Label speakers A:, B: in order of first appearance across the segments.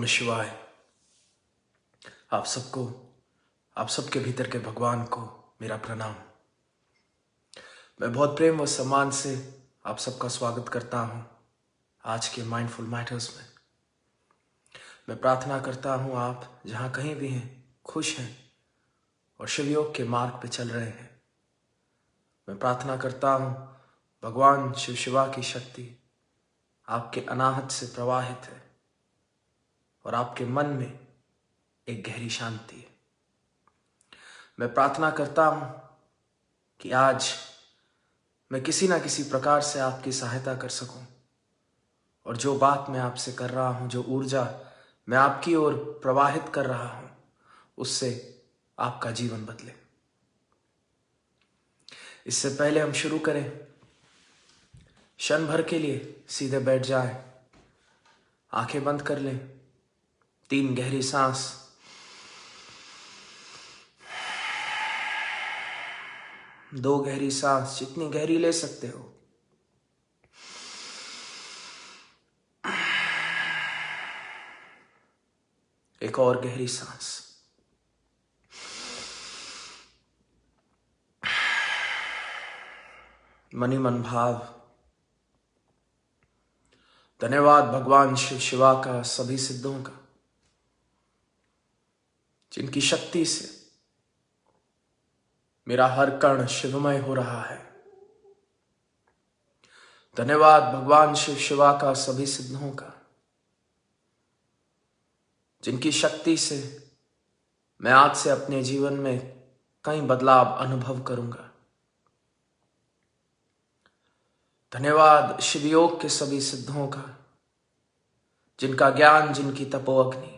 A: नमः शिवाय। आप सबको, आप सबके भीतर के भगवान को मेरा प्रणाम। मैं बहुत प्रेम व सम्मान से आप सबका स्वागत करता हूं आज के माइंडफुल मैटर्स में। मैं प्रार्थना करता हूं आप जहां कहीं भी हैं खुश हैं और शिवयोग के मार्ग पे चल रहे हैं। मैं प्रार्थना करता हूं भगवान शिव शिवा की शक्ति आपके अनाहत से प्रवाहित है और आपके मन में एक गहरी शांति है। मैं प्रार्थना करता हूं कि आज मैं किसी ना किसी प्रकार से आपकी सहायता कर सकूं और जो बात मैं आपसे कर रहा हूं, जो ऊर्जा मैं आपकी ओर प्रवाहित कर रहा हूं, उससे आपका जीवन बदले। इससे पहले हम शुरू करें, क्षण भर के लिए सीधे बैठ जाएं, आंखें बंद कर लें, 3 गहरी सांस, दो गहरी सांस, जितनी गहरी ले सकते हो। एक और गहरी सांस। मनी मन भाव। धन्यवाद भगवान शिव शिवा का, सभी सिद्धों का, जिनकी शक्ति से मेरा हर कण शिवमय हो रहा है। धन्यवाद भगवान शिव शिवा का, सभी सिद्धों का, जिनकी शक्ति से मैं आज से अपने जीवन में कई बदलाव अनुभव करूंगा। धन्यवाद शिवयोग के सभी सिद्धों का, जिनका ज्ञान, जिनकी तपोअग्नि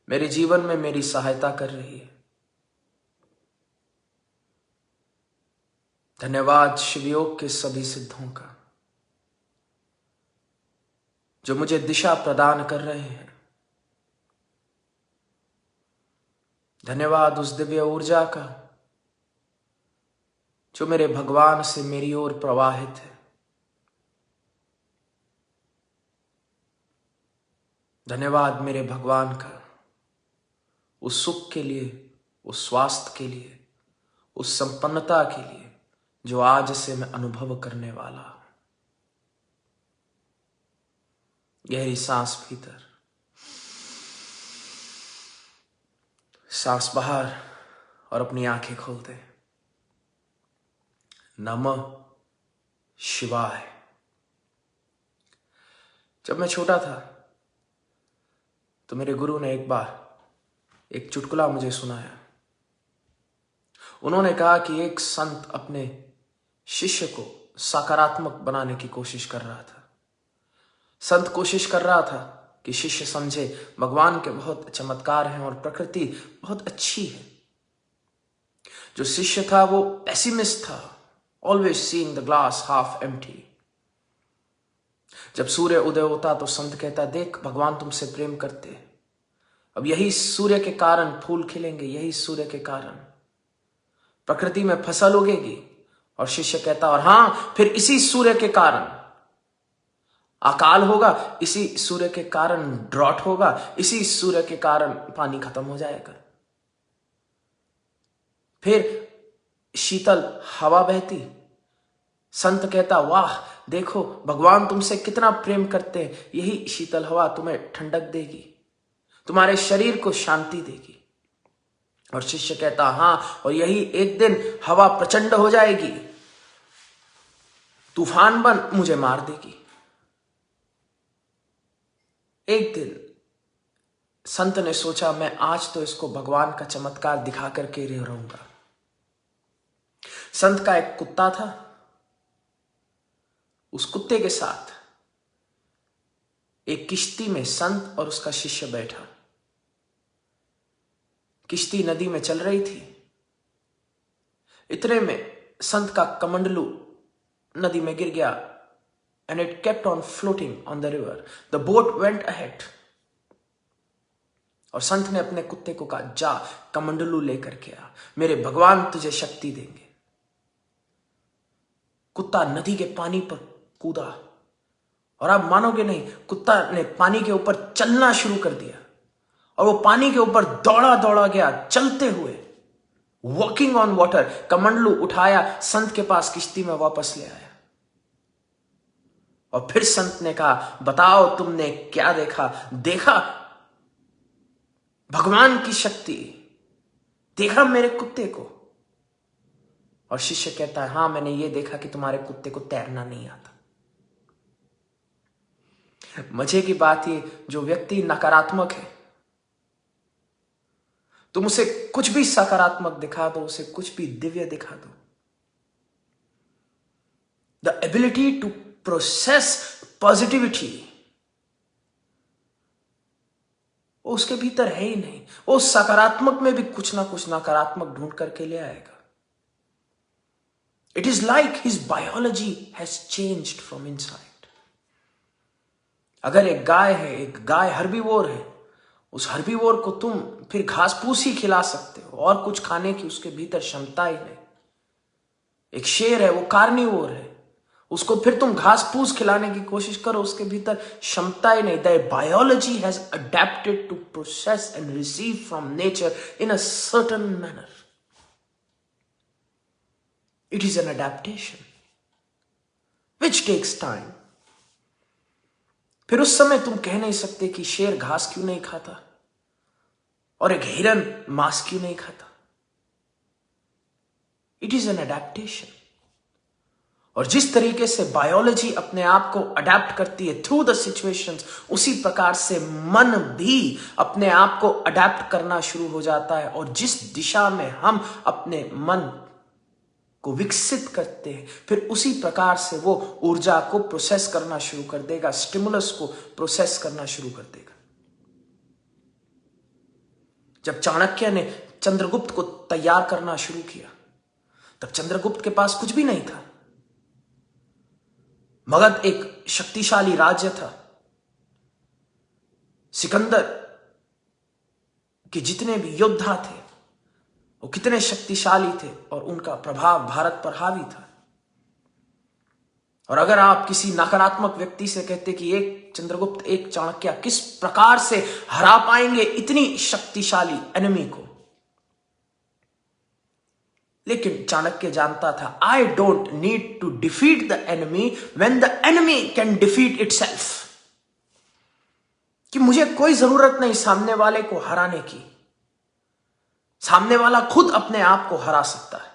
A: मेरे जीवन में मेरी सहायता कर रही है। धन्यवाद शिवयोग के सभी सिद्धों का, जो मुझे दिशा प्रदान कर रहे हैं। धन्यवाद उस दिव्य ऊर्जा का जो मेरे भगवान से मेरी ओर प्रवाहित है। धन्यवाद मेरे भगवान का उस सुख के लिए, उस स्वास्थ्य के लिए, उस संपन्नता के लिए जो आज से मैं अनुभव करने वाला हूं। गहरी सांस भीतर, सांस बाहर और अपनी आंखें खोलते। नमः शिवाय। जब मैं छोटा था तो मेरे गुरु ने एक बार एक चुटकुला मुझे सुनाया। उन्होंने कहा कि एक संत अपने शिष्य को सकारात्मक बनाने की कोशिश कर रहा था। संत कोशिश कर रहा था कि शिष्य समझे भगवान के बहुत चमत्कार हैं और प्रकृति बहुत अच्छी है। जो शिष्य था वो पेसिमिस्ट था, always seeing the glass half empty. जब सूर्य उदय होता तो संत कहता, देख भगवान तुमसे प्रेम करते हैं, अब यही सूर्य के कारण फूल खिलेंगे, यही सूर्य के कारण प्रकृति में फसल उगेगी। और शिष्य कहता, और हां, फिर इसी सूर्य के कारण अकाल होगा, इसी सूर्य के कारण ड्रॉट होगा, इसी सूर्य के कारण पानी खत्म हो जाएगा, फिर शीतल हवा बहती। संत कहता, वाह देखो भगवान तुमसे कितना प्रेम करते हैं, यही शीतल हवा तुम्हें ठंडक देगी, तुम्हारे शरीर को शांति देगी। और शिष्य कहता, हां, और यही एक दिन हवा प्रचंड हो जाएगी, तूफान बन मुझे मार देगी। एक दिन संत ने सोचा, मैं आज तो इसको भगवान का चमत्कार दिखा करके रहूंगा। संत का एक कुत्ता था। उस कुत्ते के साथ एक किश्ती में संत और उसका शिष्य बैठा। किश्ती नदी में चल रही थी। इतने में संत का कमंडलू नदी में गिर गया and it kept on floating on the river. The boat went ahead. और संत ने अपने कुत्ते को कहा, जा कमंडलू लेकर के आ, मेरे भगवान तुझे शक्ति देंगे। कुत्ता नदी के पानी पर कूदा और आप मानोगे नहीं, कुत्ता ने पानी के ऊपर चलना शुरू कर दिया और वो पानी के ऊपर दौड़ा दौड़ा गया, चलते हुए, वॉकिंग ऑन वाटर। कमंडलू उठाया, संत के पास किश्ती में वापस ले आया। और फिर संत ने कहा, बताओ तुमने क्या देखा? देखा भगवान की शक्ति, देखा मेरे कुत्ते को? और शिष्य कहता है, हां मैंने ये देखा कि तुम्हारे कुत्ते को तैरना नहीं आता। मजे की बात ये, जो व्यक्ति नकारात्मक है, तुम उसे कुछ भी सकारात्मक दिखा दो, उसे कुछ भी दिव्य दिखा दो, the ability to process positivity वो उसके भीतर है ही नहीं। वो सकारात्मक में भी कुछ ना कुछ नकारात्मक ढूंढ करके ले आएगा। It is like his biology has changed from inside. अगर एक गाय है, एक गाय हर्बीवोर है, उस हर्बीवोर को तुम फिर घास फूस ही खिला सकते हो और कुछ खाने की उसके भीतर क्षमता ही नहीं। एक शेर है, वो कार्निवोर है, उसको फिर तुम घास फूस खिलाने की कोशिश करो, उसके भीतर क्षमता ही नहीं। The biology has adapted to process and receive from nature in a certain manner. It is an adaptation which takes time. फिर उस समय तुम कह नहीं सकते कि शेर घास क्यों नहीं खाता और एक हिरन मांस क्यों नहीं खाता। It is an adaptation. और जिस तरीके से बायोलॉजी अपने आप को अडेप्ट करती है थ्रू द सिचुएशंस, उसी प्रकार से मन भी अपने आप को अडेप्ट करना शुरू हो जाता है। और जिस दिशा में हम अपने मन को विकसित करते हैं, फिर उसी प्रकार से वो ऊर्जा को प्रोसेस करना शुरू कर देगा, स्टिमुलस को प्रोसेस करना शुरू कर देगा। जब चाणक्य ने चंद्रगुप्त को तैयार करना शुरू किया, तब चंद्रगुप्त के पास कुछ भी नहीं था। मगध एक शक्तिशाली राज्य था। सिकंदर के जितने भी योद्धा थे वो कितने शक्तिशाली थे और उनका प्रभाव भारत पर हावी था। और अगर आप किसी नकारात्मक व्यक्ति से कहते कि एक चंद्रगुप्त, एक चाणक्य किस प्रकार से हरा पाएंगे इतनी शक्तिशाली एनिमी को, लेकिन चाणक्य जानता था, I don't need to defeat the enemy when the enemy can defeat itself. कि मुझे कोई जरूरत नहीं सामने वाले को हराने की, सामने वाला खुद अपने आप को हरा सकता है।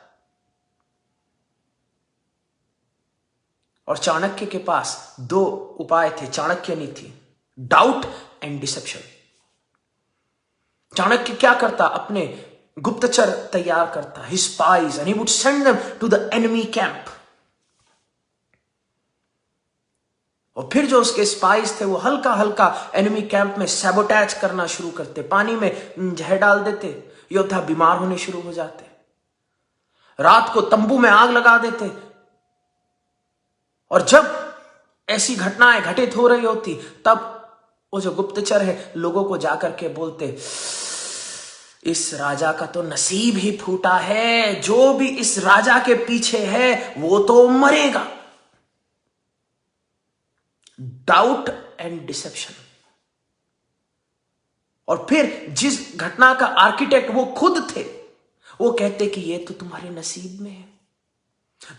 A: और चाणक्य के पास दो उपाय थे, चाणक्य नहीं थी, डाउट एंड डिसेप्शन। चाणक्य क्या करता? अपने गुप्तचर तैयार करता, his spies, and he would send them to the enemy camp। और फिर जो उसके स्पाइस थे वो हल्का हल्का एनिमी कैंप में सैबोटैज करना शुरू करते, पानी में जहर डाल देते, योद्धा बीमार होने शुरू हो जाते, रात को तंबू में आग लगा देते। और जब ऐसी घटनाएं घटित हो रही होती, तब वो जो गुप्तचर है लोगों को जाकर के बोलते, इस राजा का तो नसीब ही फूटा है, जो भी इस राजा के पीछे है वो तो मरेगा। Doubt and deception. और फिर जिस घटना का आर्किटेक्ट वो खुद थे, वो कहते कि ये तो तुम्हारे नसीब में है,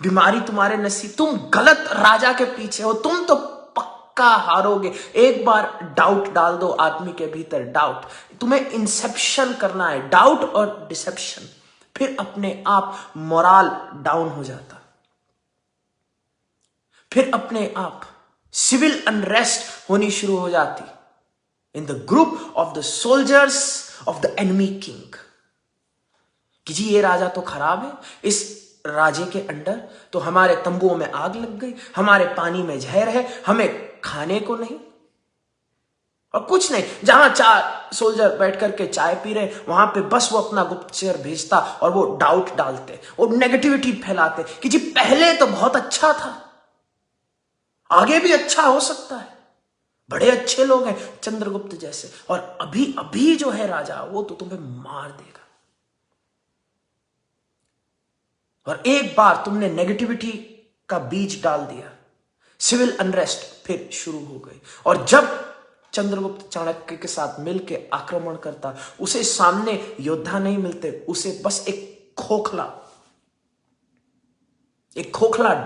A: बीमारी तुम्हारे नसीब, तुम गलत राजा के पीछे हो, तुम तो पक्का हारोगे। एक बार डाउट डाल दो आदमी के भीतर, डाउट, तुम्हें इंसेप्शन करना है, डाउट और डिसेप्शन, फिर अपने आप मोरल डाउन हो जाता, फिर अपने आप सिविल अनरेस्ट होनी शुरू हो जाती in the group of the soldiers of the enemy king. कि जी ये राजा तो खराब है, इस राजे के अंडर तो हमारे तंबुओं में आग लग गई, हमारे पानी में जहर है, हमें खाने को नहीं और कुछ नहीं। जहां चार सोल्जर बैठ करके चाय पी रहे, वहां पे बस वो अपना गुप्तचर भेजता और वो डाउट डालते और नेगेटिविटी फैलाते कि जी पहले तो बहुत अच्छा था, आगे भी अच्छा हो सकता है, बड़े अच्छे लोग हैं चंद्रगुप्त जैसे, और अभी अभी जो है राजा वो तो तुम्हें मार देगा। और एक बार तुमने नेगेटिविटी का बीज डाल दिया, सिविल अनरेस्ट फिर शुरू हो गई। और जब चंद्रगुप्त चाणक्य के साथ मिलकर आक्रमण करता, उसे सामने योद्धा नहीं मिलते, उसे बस एक खोखला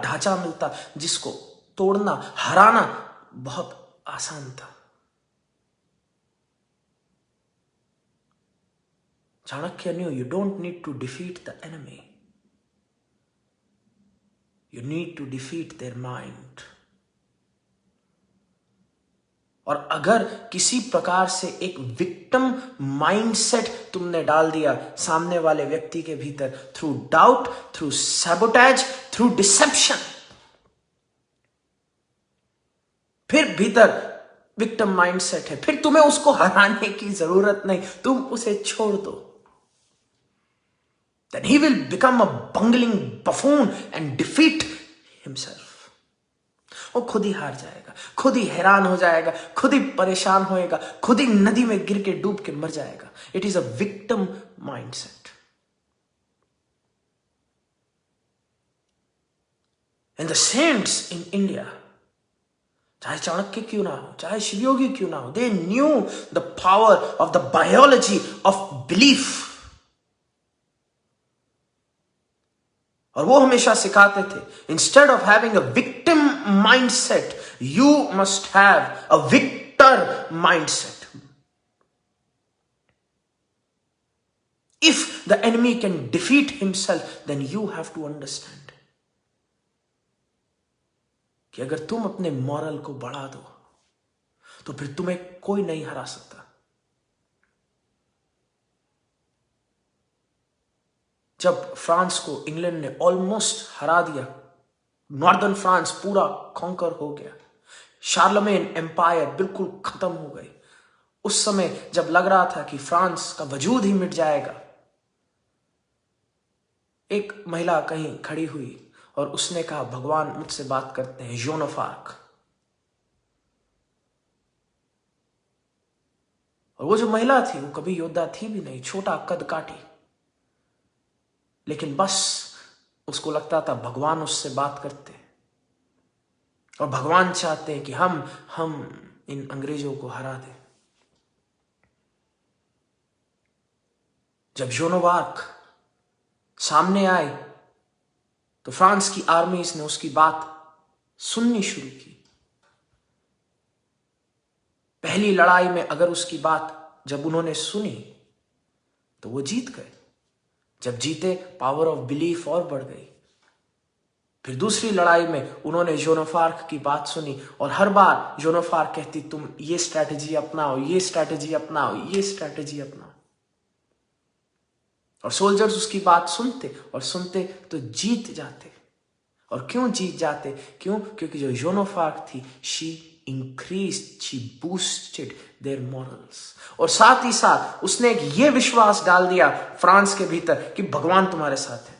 A: ढांचा मिलता जिसको तोड़ना, हराना बहुत आसान था। Chanakya knew you don't need to defeat the enemy. You need to defeat their mind. और अगर किसी प्रकार से एक विक्टिम माइंडसेट तुमने डाल दिया सामने वाले व्यक्ति के भीतर, through doubt, through sabotage, through deception, फिर भीतर विक्टिम माइंडसेट है, फिर तुम्हें उसको हराने की जरूरत नहीं, तुम उसे छोड़ दो। Then he will become a bungling buffoon and defeat himself. वो खुद ही हार जाएगा, खुद ही हैरान हो जाएगा, खुद ही परेशान होएगा, खुद ही नदी में गिर के डूब के मर जाएगा। It is a victim mindset. And the saints in India, चाहे चाणक्य क्यों ना हो, चाहे शिवयोगी क्यों ना हो, they knew the power of the biology of belief. और वो हमेशा सिखाते थे, instead of having a victim mindset, you must have a victor mindset. If the enemy can defeat himself, then you have to understand कि अगर तुम अपने moral को बढ़ा दो तो फिर तुम्हें कोई नहीं हरा सकता। जब फ्रांस को इंग्लैंड ने ऑलमोस्ट हरा दिया, नॉर्दर्न फ्रांस पूरा कॉन्कर हो गया, शार्लमेन एम्पायर बिल्कुल खत्म हो गई, उस समय जब लग रहा था कि फ्रांस का वजूद ही मिट जाएगा, एक महिला कहीं खड़ी हुई और उसने कहा, भगवान मुझसे बात करते हैं, जोन ऑफ आर्क। और वो जो महिला थी वो कभी योद्धा थी भी नहीं, छोटा कद काठी, लेकिन बस उसको लगता था भगवान उससे बात करते हैं और भगवान चाहते हैं कि हम इन अंग्रेजों को हरा दें। जब जोन ऑफ आर्क सामने आए तो फ्रांस की आर्मीज ने उसकी बात सुननी शुरू की। पहली लड़ाई में अगर उसकी बात जब उन्होंने सुनी तो वो जीत गए। जब जीते, पावर ऑफ बिलीफ और बढ़ गई। फिर दूसरी लड़ाई में उन्होंने जोन ऑफ आर्क की बात सुनी और हर बार जोन ऑफ आर्क कहती, तुम ये स्ट्रैटेजी अपनाओ, ये स्ट्रैटेजी अपनाओ, ये स्ट्रैटेजी अपनाओ। और सोल्जर्स उसकी बात सुनते और सुनते तो जीत जाते। और क्यों जीत जाते? क्योंकि जो जोन ऑफ आर्क थी, she increased, she boosted their morals. और साथ ही साथ उसने एक ये विश्वास डाल दिया फ्रांस के भीतर कि भगवान तुम्हारे साथ है,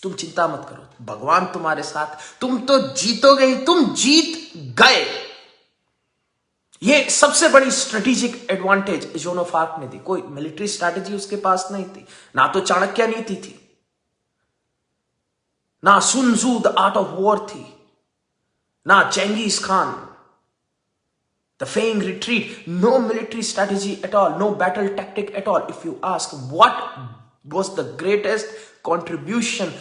A: तुम चिंता मत करो, भगवान तुम्हारे साथ, तुम तो जीतोगे ही, तुम जीत गए। ये सबसे बड़ी strategic advantage zone of arc ने दी। कोई मिलिट्री स्ट्रैटेजी उसके पास नहीं थी, ना तो चाणक्य नीति थी, ना Sun Tzu the art of war थी, ना Genghis Khan the feigning retreat, no military strategy at all, no battle tactic at all. If you ask what was the greatest contribution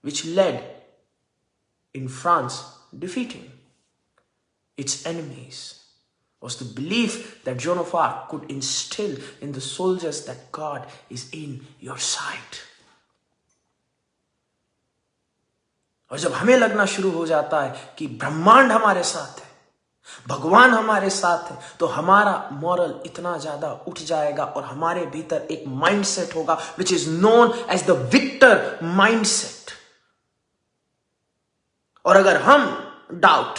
A: which led in France defeating its enemies, was the belief that Joan of Arc could instill in the soldiers that God is in your side. और जब हमें लगना शुरू हो जाता है कि ब्रह्मांड हमारे साथ है, भगवान हमारे साथ है, तो हमारा मॉरल इतना ज्यादा उठ जाएगा और हमारे भीतर एक माइंडसेट होगा which is known as the victor mindset. और अगर हम डाउट,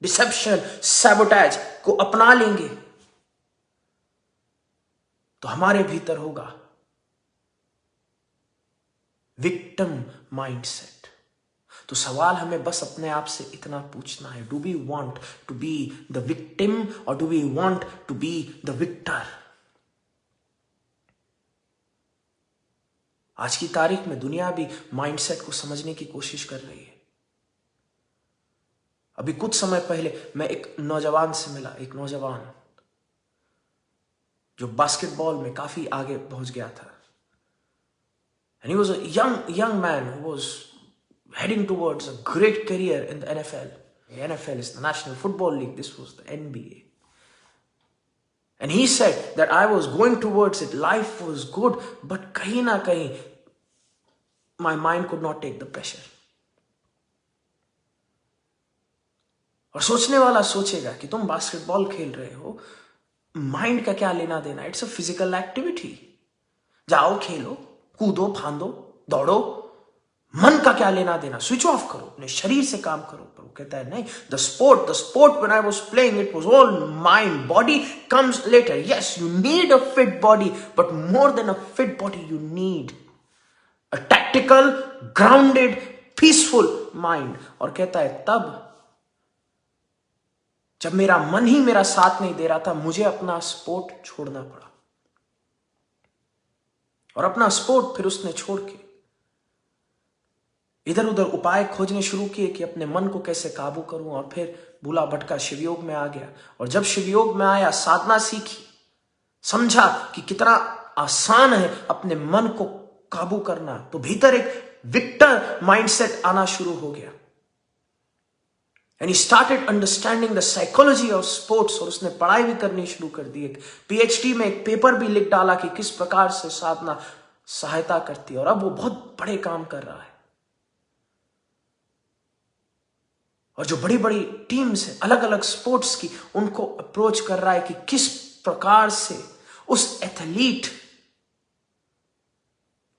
A: डिसेप्शन, सैबोटेज को अपना लेंगे तो हमारे भीतर होगा विक्टिम माइंडसेट। तो सवाल हमें बस अपने आप से इतना पूछना है, do we want to be the victim और do we want to be the victor? आज की तारीख में दुनिया भी माइंडसेट को समझने की कोशिश कर रही है। अभी कुछ समय पहले मैं एक नौजवान से मिला, एक नौजवान जो बास्केटबॉल में काफी आगे पहुंच गया था। And he was a young man who was heading towards a great career in the NFL. The NFL is the National Football League. This was the NBA. And he said that I was going towards it. Life was good, but kahin na kahin, my mind could not take the pressure. और सोचने वाला सोचेगा कि तुम basketball खेल रहे हो, mind का क्या लेना देना? It's a physical activity. जाओ, खेलो, कूदो, फांदो, दौड़ो, मन का क्या लेना देना? स्विच ऑफ करो, अपने शरीर से काम करो। पर वो कहता है नहीं, the sport when I was playing it was all mind, body comes later. Yes, you need a fit body, but more than a fit body you need a tactical, grounded, peaceful mind. और कहता है तब जब मेरा मन ही मेरा साथ नहीं दे रहा था, मुझे अपना स्पोर्ट छोड़ना पड़ा। और अपना स्पोर्ट फिर उसने छोड़ के इधर उधर उपाय खोजने शुरू किए कि अपने मन को कैसे काबू करूं। और फिर भूला भटका शिवयोग में आ गया। और जब शिवयोग में आया, साधना सीखी, समझा कि कितना आसान है अपने मन को काबू करना, तो भीतर एक विक्टर माइंडसेट आना शुरू हो गया। And he started understanding the psychology of sports। और उसने पढ़ाई भी करनी शुरू कर दी। एक PhD में एक पेपर भी लिख डाला कि किस प्रकार से साधना सहायता करती है। और अब वो बहुत बड़े काम कर रहा है। और जो बड़ी बड़ी टीम्स है अलग अलग स्पोर्ट्स की, उनको अप्रोच कर रहा है कि किस प्रकार से उस एथलीट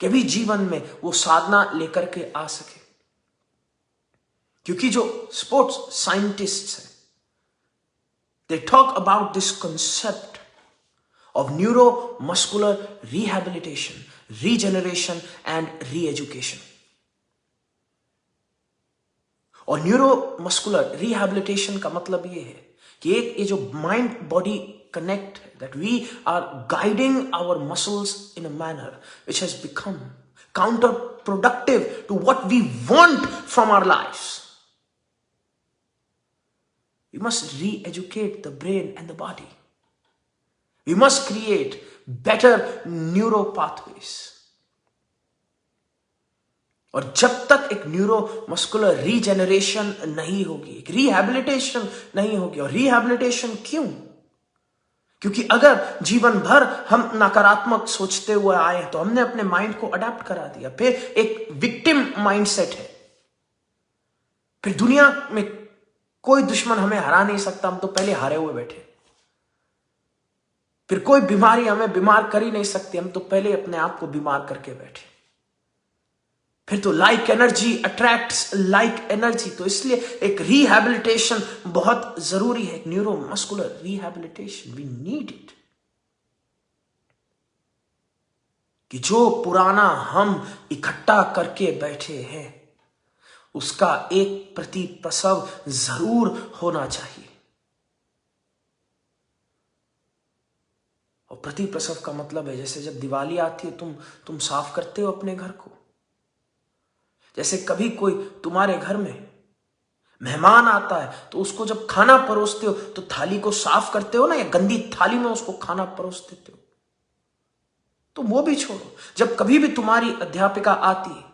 A: के भी जीवन में वो साधना लेकर के आ सके। क्योंकि जो स्पोर्ट्स साइंटिस्ट्स हैं, they talk about this concept of neuromuscular rehabilitation, regeneration and reeducation. और न्यूरोमस्कुलर रिहैबिलिटेशन का मतलब ये है कि ये जो माइंड बॉडी कनेक्ट है, that we are guiding our muscles in a manner which has become counter productive to what we want from our lifes. We must re-educate the brain and the body. We must create better neuro pathways. और जब तक एक neuromuscular regeneration नहीं होगी, एक rehabilitation नहीं होगी। और रिहैबिलिटेशन क्यों? क्योंकि अगर जीवन भर हम नकारात्मक सोचते हुए आए हैं, तो हमने अपने माइंड को अडेप्ट करा दिया। फिर एक विक्टिम माइंडसेट है। फिर दुनिया में कोई दुश्मन हमें हरा नहीं सकता, हम तो पहले हारे हुए बैठे। फिर कोई बीमारी हमें बीमार कर ही नहीं सकती, हम तो पहले अपने आप को बीमार करके बैठे। फिर तो like energy attracts like energy. तो इसलिए एक रिहैबिलिटेशन बहुत जरूरी है, neuromuscular rehabilitation, we need it. कि जो पुराना हम इकट्ठा करके बैठे हैं, उसका एक प्रतिप्रसव जरूर होना चाहिए। और प्रतिप्रसव का मतलब है, जैसे जब दिवाली आती है, तुम साफ करते हो अपने घर को। जैसे कभी कोई तुम्हारे घर में मेहमान आता है, तो उसको जब खाना परोसते हो तो थाली को साफ करते हो ना, या गंदी थाली में उसको खाना परोस देते हो। तो वो भी छोड़ो, जब कभी भी तुम्हारी अध्यापिका आती है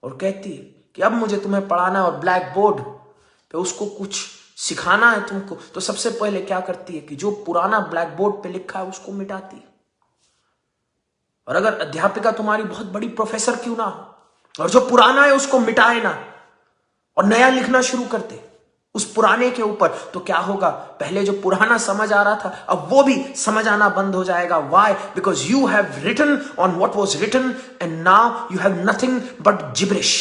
A: और कहती है कि अब मुझे तुम्हें पढ़ाना है और ब्लैक बोर्ड पे उसको कुछ सिखाना है तुमको, तो सबसे पहले क्या करती है कि जो पुराना ब्लैक बोर्ड पे लिखा है उसको मिटाती है। और अगर अध्यापिका तुम्हारी बहुत बड़ी प्रोफेसर क्यों ना हो, और जो पुराना है उसको मिटाए ना और नया लिखना शुरू कर दे उस पुराने के ऊपर, तो क्या होगा? पहले जो पुराना समझ आ रहा था, अब वो भी समझ आना बंद हो जाएगा। Why? Because you have written on what was written and now you have nothing but gibberish.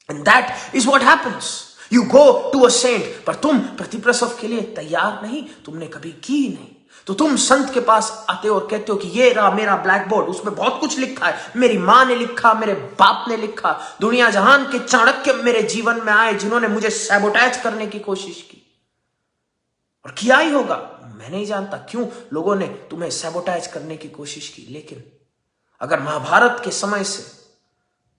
A: And that is what happens. You go to a saint, पर तुम प्रतिप्रसव के लिए तैयार नहीं, तुमने कभी की ही नहीं। तो तुम संत के पास आते हो और कहते हो कि ये रहा मेरा ब्लैक बोर्ड, उसमें बहुत कुछ लिखा है, मेरी माँ ने लिखा, मेरे बाप ने लिखा, दुनिया जहान के चाणक्य मेरे जीवन में आए जिन्होंने मुझे सैबोटैज करने की कोशिश की। और किया ही होगा, मैं नहीं जानता क्यों लोगों ने तुम्हें सैबोटैज करने की कोशिश की। लेकिन अगर महाभारत के समय से,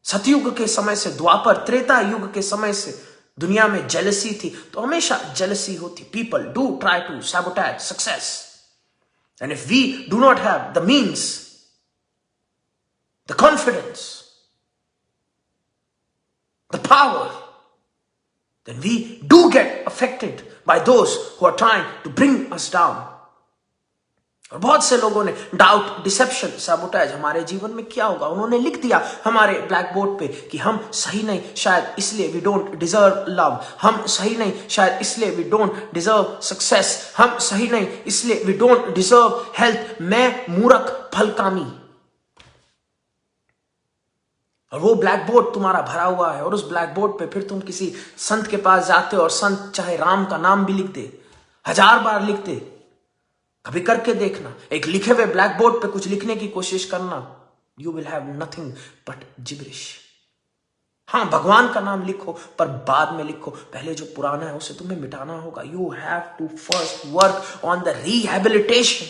A: सतयुग के समय से, द्वापर त्रेता युग के समय से दुनिया में जेलसी थी तो हमेशा जेलसी होती. People do try to sabotage success, and if we do not have the means, the confidence, the power, then we do get affected by those who are trying to bring us down. और बहुत से लोगों ने doubt, dissipation, sabotage हमारे जीवन में क्या होगा उन्होंने लिख दिया हमारे ब्लैक बोर्ड पे कि हम सही नहीं, शायद इसलिए वी डोंट डिजर्व लव, हम सही नहीं शायद इसलिए वी डोंट डिजर्व सक्सेस, हम सही नहीं इसलिए वी डोंट डिजर्व हेल्थ, मैं मूर्ख फलकामी. और वो ब्लैक बोर्ड तुम्हारा भरा हुआ है और उस ब्लैक बोर्ड पे फिर तुम किसी संत के पास जाते हो और संत चाहे राम का नाम भी लिख दे, 1000 बार लिख दे. कभी करके देखना, एक लिखे हुए ब्लैक बोर्ड पे कुछ लिखने की कोशिश करना, you will have nothing but gibberish. हाँ, भगवान का नाम लिखो पर बाद में लिखो, पहले जो पुराना है उसे तुम्हें मिटाना होगा. You have to first work on the rehabilitation.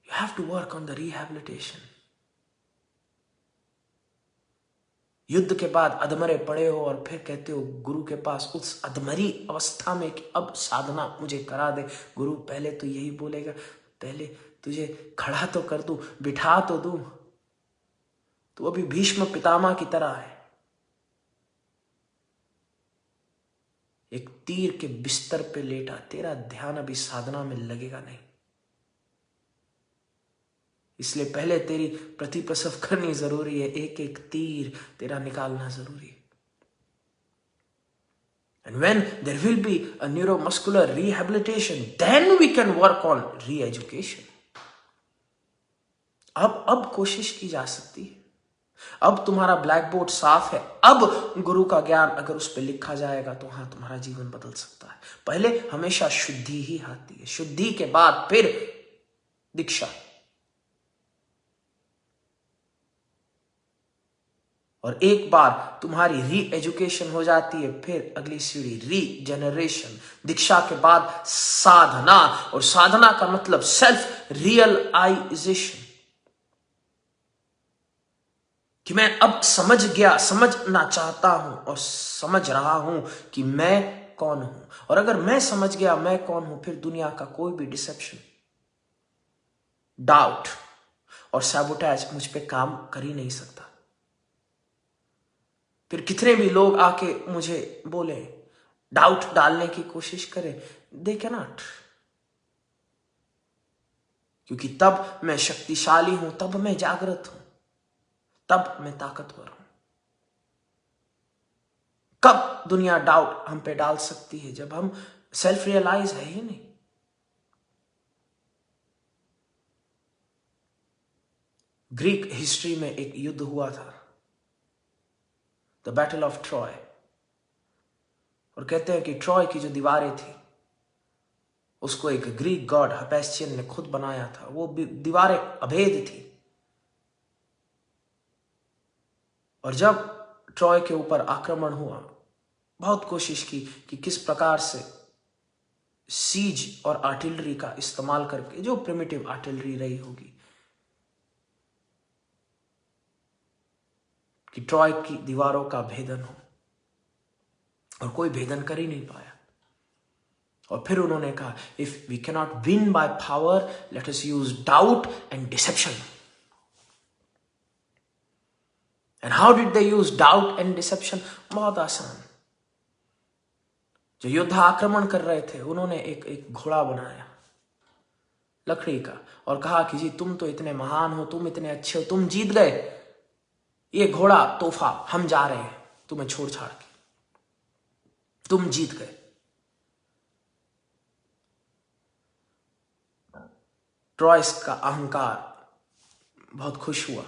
A: You have to work on the rehabilitation. युद्ध के बाद अधमरे पड़े हो और फिर कहते हो गुरु के पास उस अधमरी अवस्था में कि अब साधना मुझे करा दे. गुरु पहले तो यही बोलेगा, पहले तुझे खड़ा तो कर दूं, बिठा तो दूं. तू अभी भीष्म पितामह की तरह है, एक तीर के बिस्तर पे लेटा, तेरा ध्यान अभी साधना में लगेगा नहीं. इसलिए पहले तेरी प्रतिप्रसव करनी जरूरी है, एक एक तीर तेरा निकालना जरूरी है. And when there will be a neuromuscular rehabilitation, then we can work on re-education. अब कोशिश की जा सकती है. अब तुम्हारा ब्लैक बोर्ड साफ है. अब गुरु का ज्ञान अगर उस पर लिखा जाएगा तो हाँ, तुम्हारा जीवन बदल सकता है. पहले हमेशा शुद्धि ही आती है, शुद्धि के बाद फिर दीक्षा. और एक बार तुम्हारी री एजुकेशन हो जाती है, फिर अगली सीढ़ी रीजेनरेशन. दीक्षा के बाद साधना, और साधना का मतलब सेल्फ रियलाइजेशन, कि मैं अब समझ गया, समझना चाहता हूं और समझ रहा हूं कि मैं कौन हूं. और अगर मैं समझ गया मैं कौन हूं, फिर दुनिया का कोई भी डिसेप्शन, डाउट और सैबोटेज मुझ पे काम कर ही नहीं सकता. फिर कितने भी लोग आके मुझे बोले, डाउट डालने की कोशिश करें, दे कैन नॉट. क्योंकि तब मैं शक्तिशाली हूं, तब मैं जागृत हूं, तब मैं ताकतवर हूं. कब दुनिया डाउट हम पे डाल सकती है? जब हम सेल्फ रियलाइज है ही नहीं. ग्रीक हिस्ट्री में एक युद्ध हुआ था, द बैटल ऑफ ट्रॉय. और कहते हैं कि ट्रॉय की जो दीवारें थी उसको एक ग्रीक गॉड हपेस्टियन ने खुद बनाया था. वो दीवारें अभेद थी. और जब ट्रॉय के ऊपर आक्रमण हुआ, बहुत कोशिश की कि किस प्रकार से सीज और आर्टिलरी का इस्तेमाल करके, जो प्रिमिटिव आर्टिलरी रही होगी, कि ट्रॉय की दीवारों का भेदन हो. और कोई भेदन कर ही नहीं पाया. और फिर उन्होंने कहा, if we can not win by power, let us use doubt and deception. And how did they use doubt and deception? बहुत आसान. जो योद्धा आक्रमण कर रहे थे, उन्होंने एक घोड़ा बनाया लकड़ी का और कहा कि जी तुम तो इतने महान हो, तुम इतने अच्छे हो, तुम जीत गए, ये घोड़ा तोहफा, हम जा रहे हैं तुम्हें छोड़ छाड़ के, तुम जीत गए. ट्रॉयस का अहंकार बहुत खुश हुआ.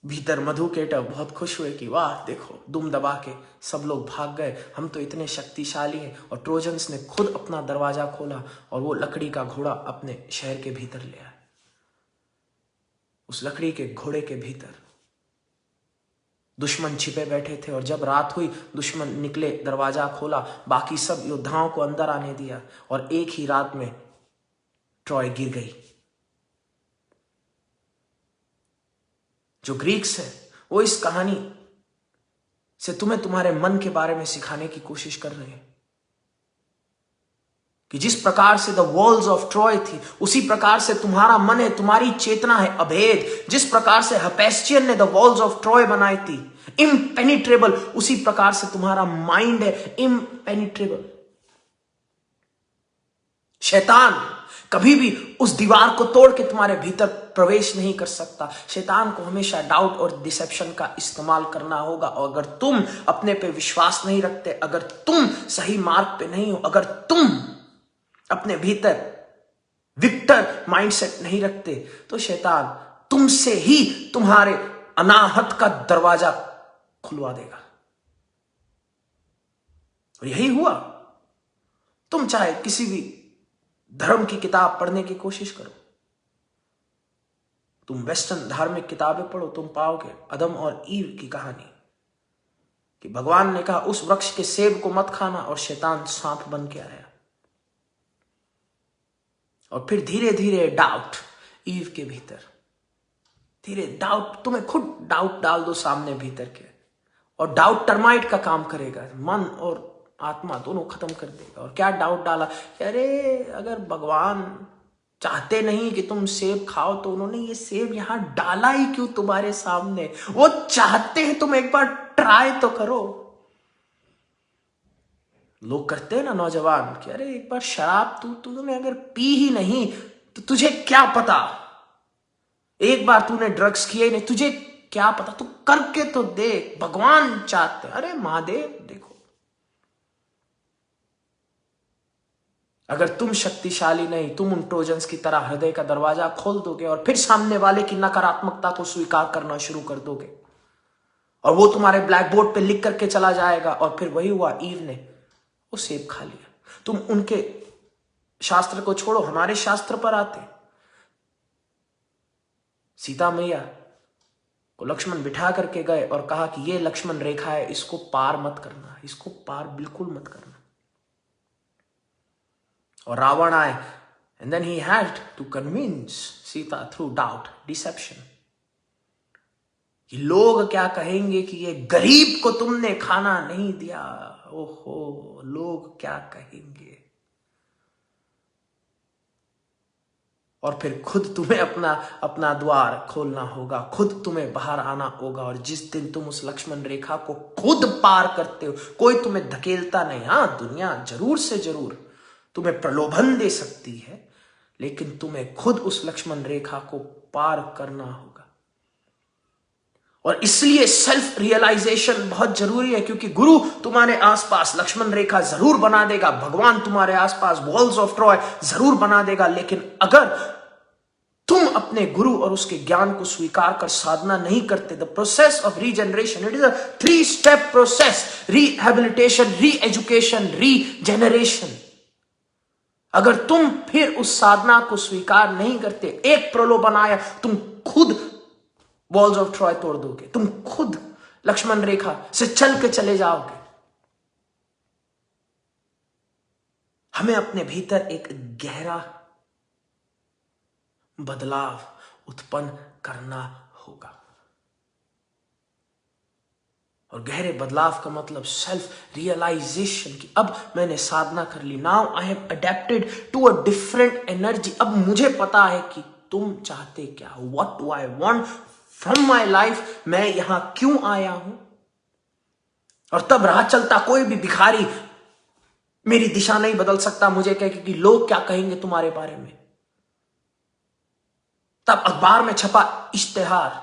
A: भीतर मधुकेटव बहुत खुश हुए कि वाह देखो, दुम दबा के सब लोग भाग गए, हम तो इतने शक्तिशाली हैं. और ट्रोजन्स ने खुद अपना दरवाजा खोला और वो लकड़ी का घोड़ा अपने शहर के भीतर ले आए. उस लकड़ी के घोड़े के भीतर दुश्मन छिपे बैठे थे. और जब रात हुई, दुश्मन निकले, दरवाजा खोला, बाकी सब योद्धाओं को अंदर आने दिया, और एक ही रात में ट्रॉय गिर गई. जो ग्रीक्स हैं वो इस कहानी से तुम्हें तुम्हारे मन के बारे में सिखाने की कोशिश कर रहे हैं कि जिस प्रकार से द वॉल्स ऑफ ट्रॉय थी, उसी प्रकार से तुम्हारा मन है, तुम्हारी चेतना है अभेद। जिस प्रकार से हेफेस्टियन ने द वॉल्स ऑफ ट्रॉय बनाई थी इम्पेनिट्रेबल, उसी प्रकार से तुम्हारा माइंड है इम्पेनिट्रेबल। शैतान कभी भी उस दीवार को तोड़ के तुम्हारे भीतर प्रवेश नहीं कर सकता। शैतान को हमेशा डाउट और डिसेप्शन का इस्तेमाल करना होगा। और अगर तुम अपने पे विश्वास नहीं रखते, अगर तुम सही मार्ग पे नहीं हो, अगर तुम अपने भीतर विक्टर माइंडसेट नहीं रखते, तो शैतान तुमसे ही तुम्हारे अनाहत का दरवाजा खुलवा देगा। और यही हुआ। तुम चाहे किसी भी धर्म की किताब पढ़ने की कोशिश करो, तुम वेस्टर्न धार्मिक किताबें पढ़ो, तुम पाओगे अदम और ईव की कहानी कि भगवान ने कहा उस वृक्ष के सेब को मत खाना, और शैतान सांप बन के आया। और फिर धीरे धीरे डाउट ईव के भीतर, धीरे डाउट, तुम्हें खुद डाउट डाल दो सामने भीतर के, और डाउट टर्माइट का काम करेगा, मन और आत्मा दोनों खत्म कर देगा। और क्या डाउट डाला कि अरे अगर भगवान चाहते नहीं कि तुम सेब खाओ तो उन्होंने ये सेब यहां डाला ही क्यों तुम्हारे सामने? वो चाहते हैं तुम एक बार ट्राई तो करो। लोग करते हैं ना नौजवान कि अरे एक बार शराब तूने अगर पी ही नहीं तो तुझे क्या पता, एक बार तूने ड्रग्स किए नहीं, तुझे क्या पता, तू करके तो देख, भगवान चाहते। अरे महादेव देखो, अगर तुम शक्तिशाली नहीं, तुम उन ट्रोजन्स की तरह हृदय का दरवाजा खोल दोगे और फिर सामने वाले की नकारात्मकता को स्वीकार करना शुरू कर दोगे, और वो तुम्हारे ब्लैक बोर्ड पे लिख करके चला जाएगा। और फिर वही हुआ, ईव ने वो सेब खा लिया। तुम उनके शास्त्र को छोड़ो, हमारे शास्त्र पर आते। सीता मैया को लक्ष्मण बिठा करके गए और कहा कि ये लक्ष्मण रेखा है, इसको पार मत करना, इसको पार बिल्कुल मत करना। और रावण आए, and then he had to convince Sita through doubt, deception, कि लोग क्या कहेंगे कि ये गरीब को तुमने खाना नहीं दिया। ओहो, लोग क्या कहेंगे। और फिर खुद तुम्हें अपना द्वार खोलना होगा, खुद तुम्हें बाहर आना होगा। और जिस दिन तुम उस लक्ष्मण रेखा को खुद पार करते हो, कोई तुम्हें धकेलता नहीं। हाँ, दुनिया जरूर से जरूर तुम्हें प्रलोभन दे सकती है, लेकिन तुम्हें खुद उस लक्ष्मण रेखा को पार करना होगा। और इसलिए सेल्फ रियलाइजेशन बहुत जरूरी है, क्योंकि गुरु तुम्हारे आसपास लक्ष्मण रेखा जरूर बना देगा, भगवान तुम्हारे आसपास वॉल्स ऑफ ट्रॉय जरूर बना देगा, लेकिन अगर तुम अपने गुरु और उसके ज्ञान को स्वीकार कर साधना नहीं करते, the process of regeneration, it is a 3 step process, rehabilitation, री एजुकेशन, रीजेनरेशन। अगर तुम फिर उस साधना को स्वीकार नहीं करते, एक प्रलोभन आया, तुम खुद वॉल्स ऑफ ट्रॉय तोड़ दोगे, तुम खुद लक्ष्मण रेखा से चल के चले जाओगे। हमें अपने भीतर एक गहरा बदलाव उत्पन्न करना होगा। और गहरे बदलाव का मतलब सेल्फ रियलाइजेशन, कि अब मैंने साधना कर ली, now I have adapted to a different energy. अब मुझे पता है कि तुम चाहते क्या हो, what do I want from my life, मैं यहां क्यों आया हूं। और तब राह चलता कोई भी भिखारी मेरी दिशा नहीं बदल सकता मुझे कह कि लोग क्या कहेंगे तुम्हारे बारे में। तब अखबार में छपा इश्तेहार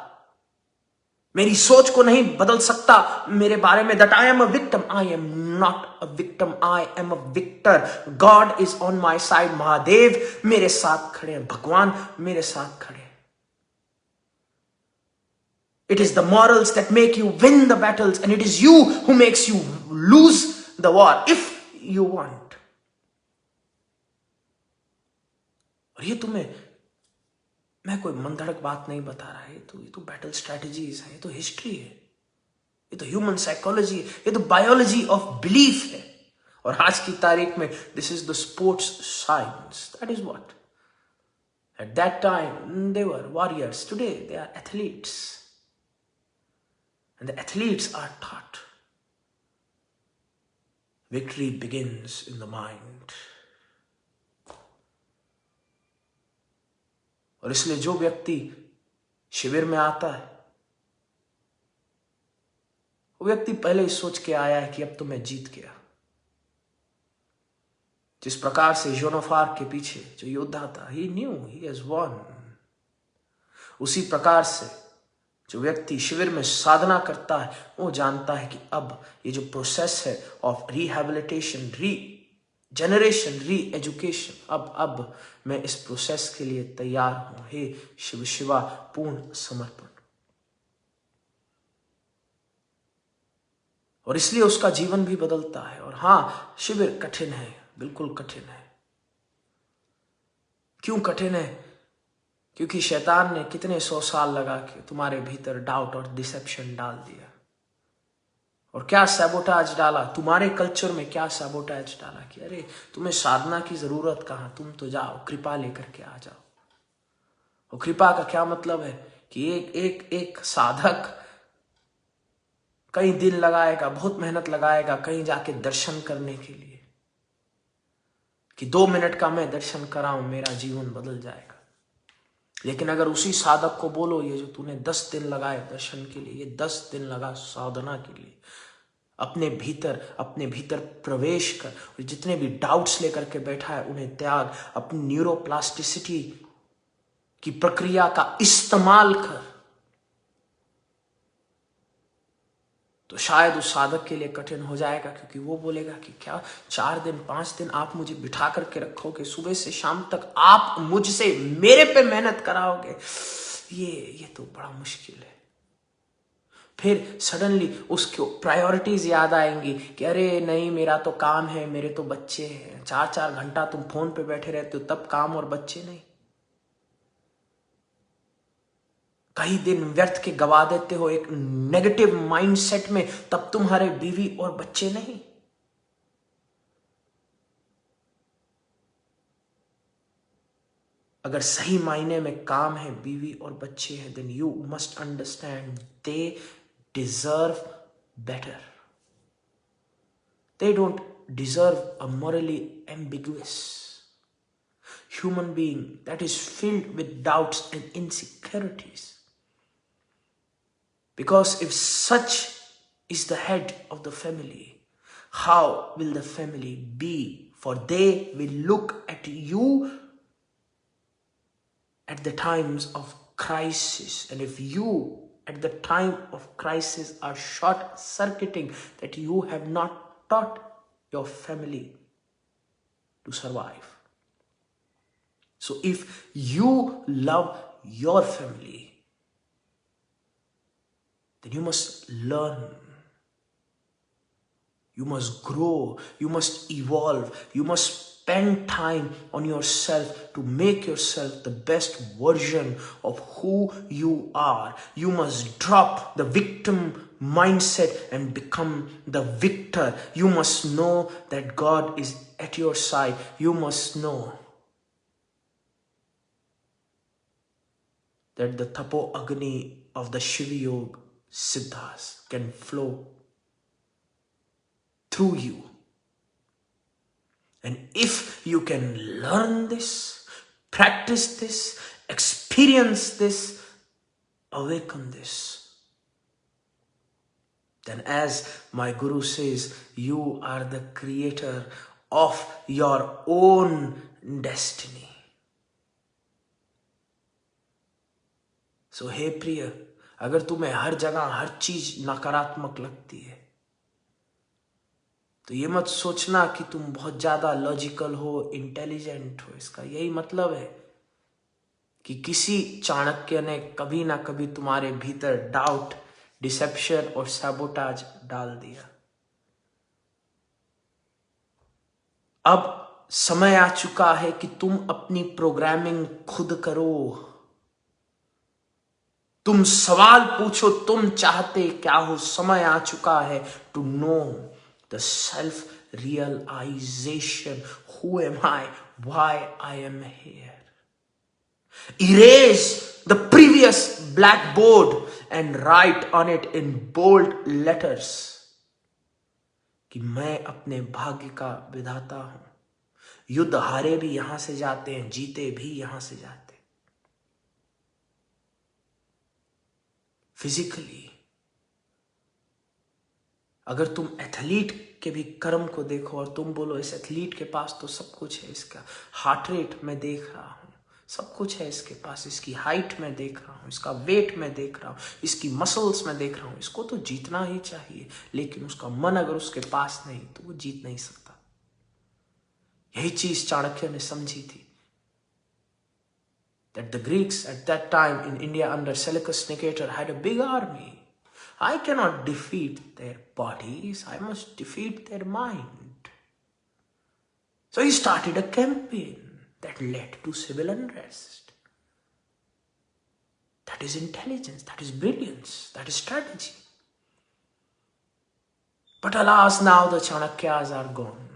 A: मेरी सोच को नहीं बदल सकता मेरे बारे में, that I am a victim. I am not a victim, I am a victor. God is on my side, Mahadev मेरे साथ खड़े हैं, भगवान मेरे साथ खड़े हैं। It is the morals that make you win the battles, and it is you who makes you lose the war if you want. और ये तुम्हें मैं कोई मंदड़क बात नहीं बता रहा है, ये तो बैटल स्ट्रेटजीज है, ये तो हिस्ट्री है, ये तो ह्यूमन साइकोलॉजी है, ये तो बायोलॉजी ऑफ बिलीफ है। और आज की तारीख में this is the sports science, that is what at that time they were warriors, today they are athletes, and the athletes are taught Victory begins in the mind. और इसलिए जो व्यक्ति शिविर में आता है, वो व्यक्ति पहले ही सोच के आया है कि अब तो मैं जीत गया। जिस प्रकार से जॉन ऑफ आर्क के पीछे जो योद्धा था, he knew he has won। उसी प्रकार से जो व्यक्ति शिविर में साधना करता है, वो जानता है कि अब ये जो प्रोसेस है ऑफ रिहैबिलिटेशन, रीजेनरेशन, री एजुकेशन, अब मैं इस प्रोसेस के लिए तैयार हूं। हे शिव शिवा, पूर्ण समर्पण। और इसलिए उसका जीवन भी बदलता है। और हाँ, शिविर कठिन है, बिल्कुल कठिन है। क्यों कठिन है? क्योंकि शैतान ने कितने 100 साल लगा के तुम्हारे भीतर डाउट और डिसेप्शन डाल दिया। और क्या सैबोटाज डाला तुम्हारे कल्चर में, क्या सैबोटाज डाला कि अरे तुम्हें साधना की जरूरत कहाँ, तुम तो जाओ कृपा लेकर के आ जाओ। और कृपा का क्या मतलब है कि एक साधक कई दिन लगाएगा, बहुत मेहनत लगाएगा कहीं जाके दर्शन करने के लिए, कि 2 मिनट का मैं दर्शन कराऊं, मेरा जीवन बदल जाएगा। लेकिन अगर उसी साधक को बोलो, ये जो तूने 10 दिन लगाए दर्शन के लिए, ये 10 दिन लगा साधना के लिए, अपने भीतर प्रवेश कर, और जितने भी डाउट्स लेकर के बैठा है उन्हें त्याग, अपनी न्यूरोप्लास्टिसिटी की प्रक्रिया का इस्तेमाल कर, तो शायद उस साधक के लिए कठिन हो जाएगा। क्योंकि वो बोलेगा कि क्या 4 दिन 5 दिन आप मुझे बिठा करके रखोगे, सुबह से शाम तक आप मुझसे मेरे पे मेहनत कराओगे, ये तो बड़ा मुश्किल है। फिर सडनली उसको प्रायोरिटीज याद आएंगी कि अरे नहीं, मेरा तो काम है, मेरे तो बच्चे हैं। 4-4 घंटा तुम फोन पे बैठे रहते हो, तब काम और बच्चे नहीं। कई दिन व्यर्थ के गवा देते हो एक नेगेटिव माइंडसेट में, तब तुम्हारे बीवी और बच्चे नहीं। अगर सही मायने में काम है, बीवी और बच्चे हैं, then you must understand they deserve better. They don't deserve a morally ambiguous human being that is filled with doubts and insecurities. Because if such is the head of the family, how will the family be? For they will look at you at the times of crisis. And if you at the time of crisis are short-circuiting, that you have not taught your family to survive. So if you love your family, then you must learn, you must grow, you must evolve, you must spend time on yourself to make yourself the best version of who you are. You must drop the victim mindset and become the victor. You must know that God is at your side. You must know that the Tapo Agni of the Shiva Yoga Siddhas can flow through you. And if you can learn this, practice this, experience this, awaken this, then as my Guru says, you are the creator of your own destiny. So हे प्रिय, अगर तुम्हें हर जगह हर चीज नकारात्मक लगती है, तो ये मत सोचना कि तुम बहुत ज्यादा लॉजिकल हो, इंटेलिजेंट हो। इसका यही मतलब है कि किसी चाणक्य ने कभी ना कभी तुम्हारे भीतर डाउट, डिसेप्शन और सैबोटाज डाल दिया। अब समय आ चुका है कि तुम अपनी प्रोग्रामिंग खुद करो। तुम सवाल पूछो, तुम चाहते क्या हो। समय आ चुका है to know the self realization, who am I, why I am here. Erase the previous blackboard and write on it in bold letters, कि मैं अपने भाग्य का विधाता हूं। युद्ध हारे भी यहां से जाते हैं, जीते भी यहां से जाते हैं। फिजिकली अगर तुम एथलीट के भी कर्म को देखो और तुम बोलो इस एथलीट के पास तो सब कुछ है, इसका हार्ट रेट मैं देख रहा हूं, सब कुछ है इसके पास, इसकी हाइट मैं देख रहा हूं, इसका वेट मैं देख रहा हूं, इसकी मसल्स मैं देख रहा हूं, इसको तो जीतना ही चाहिए। लेकिन उसका मन अगर उसके पास नहीं तो वो जीत नहीं सकता। यही चीज चाणक्य ने समझी थी। That the Greeks at that time in India under Seleucus Nicator had a big army. I cannot defeat their bodies, I must defeat their mind. So he started a campaign that led to civil unrest. That is intelligence, that is brilliance, that is strategy. But alas, now the Chanakyas are gone.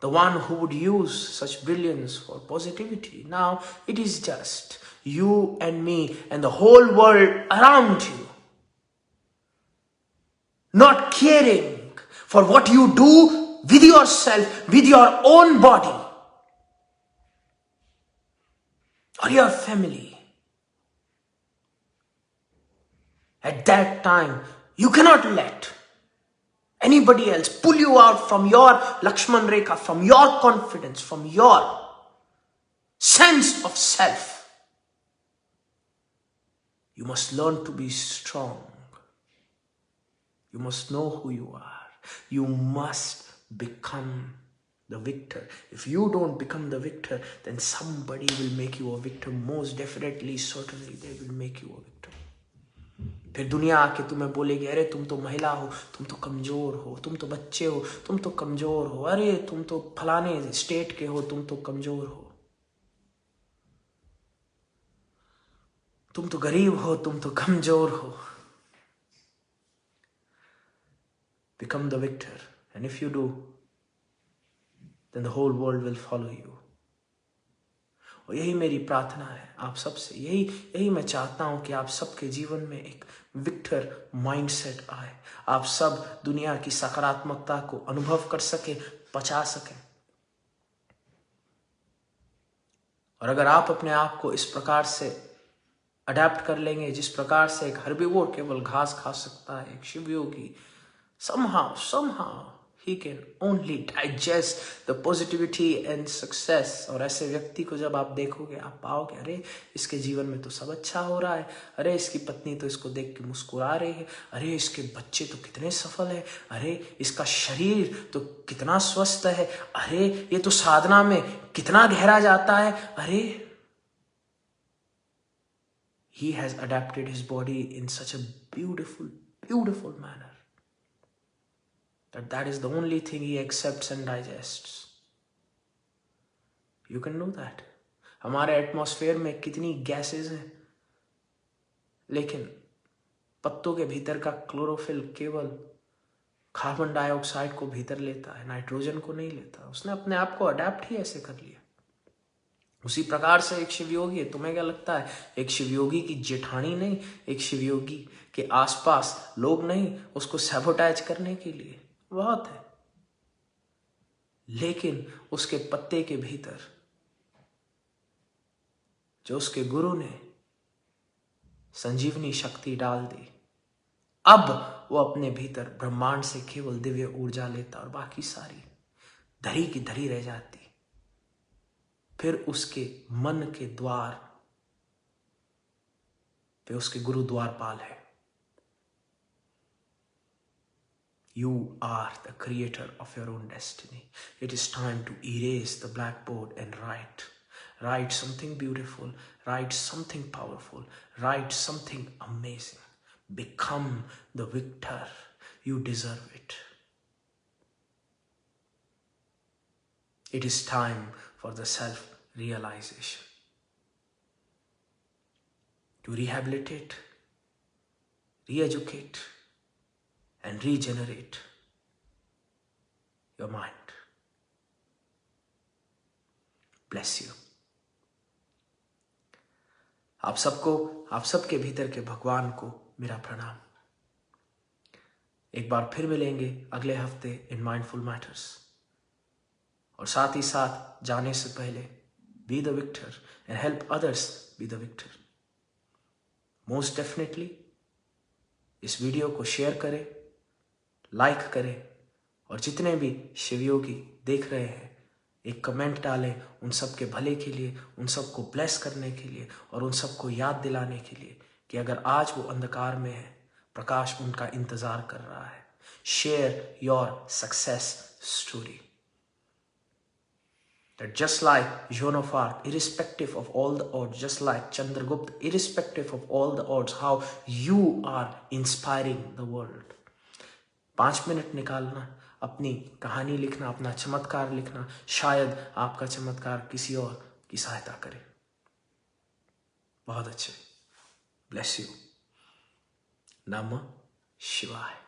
A: The one who would use such brilliance for positivity. Now it is just you and me and the whole world around you. Not caring for what you do with yourself, with your own body or your family. At that time, you cannot let anybody else pull you out from your Lakshman Rekha, from your confidence, from your sense of self. You must learn to be strong. You must know who you are. You must become the victor. If you don't become the victor, then somebody will make you a victor. Most definitely, certainly, they will make you a victor. फिर दुनिया आके तुम्हें बोलेगी, अरे तुम तो महिला हो, तुम तो कमजोर हो, तुम तो बच्चे हो, तुम तो कमजोर हो, अरे तुम तो फलाने स्टेट के हो, तुम तो कमजोर हो, तुम तो गरीब हो, तुम तो कमजोर हो. Become the victor, and if you do, then the whole world will follow you. और यही मेरी प्रार्थना है आप सबसे, यही मैं चाहता हूं कि आप सबके जीवन में एक विक्टर माइंडसेट आए. आप सब दुनिया की सकारात्मकता को अनुभव कर सके, पचा सके. और अगर आप अपने आप को इस प्रकार से अडेप्ट कर लेंगे, जिस प्रकार से एक हर्बीवोर केवल घास खा सकता है, एक Shivyogi somehow he can only digest the positivity and success. और ऐसे व्यक्ति को जब आप देखोगे, आप पाओगे, अरे इसके जीवन में तो सब अच्छा हो रहा है, अरे इसकी पत्नी तो इसको देख के मुस्कुरा रही है, अरे इसके बच्चे तो कितने सफल है, अरे इसका शरीर तो कितना स्वस्थ है, अरे ये तो साधना में कितना गहरा जाता है, अरे he has adapted his body in such a beautiful manner that is the only thing he accepts and digests. You can know that. हमारे एटमॉस्फेयर में कितनी गैसेस हैं, लेकिन पत्तों के भीतर का क्लोरोफिल केवल कार्बन डाइऑक्साइड को भीतर लेता है, नाइट्रोजन को नहीं लेता. उसने अपने आप को अडेप्ट ही ऐसे कर लिया. उसी प्रकार से एक शिवयोगी है. तुम्हें क्या लगता है, एक शिवयोगी की जेठानी नहीं, एक शिवयोगी के आसपास लोग नहीं उसको सैबोटाइज करने के लिए बहुत है, लेकिन उसके पत्ते के भीतर जो उसके गुरु ने संजीवनी शक्ति डाल दी, अब वो अपने भीतर ब्रह्मांड से केवल दिव्य ऊर्जा लेता और बाकी सारी धरी की धरी रह जाती. फिर उसके मन के द्वार पे उसके गुरु द्वारपाल है. You are the creator of your own destiny. It is time to erase the blackboard and write something beautiful, write something powerful, write something amazing. Become the victor. You deserve it. It is time for the self-realization. To rehabilitate, re-educate, and regenerate your mind. Bless you. आप सबके भीतर के भगवान को मेरा प्रणाम. एक बार फिर मिलेंगे अगले हफ्ते इन माइंडफुल मैटर्स। और साथ ही साथ जाने से पहले be the victor and help others be the victor. Most definitely इस वीडियो को शेयर करें, लाइक करें, और जितने भी शिवयोगी देख रहे हैं एक कमेंट डालें उन सब के भले के लिए, उन सब को ब्लेस करने के लिए और उन सब को याद दिलाने के लिए कि अगर आज वो अंधकार में है, प्रकाश उनका इंतजार कर रहा है। Share your success story. That just like Joan of Arc, irrespective of all the odds, just like Chandragupta, irrespective of all the odds, how you are inspiring the world. 5 minute निकालना, अपनी कहानी लिखना, अपना चमत्कार लिखना, शायद आपका चमत्कार किसी और की सहायता करे। बहुत अच्छे। Bless you. नमः शिवाय।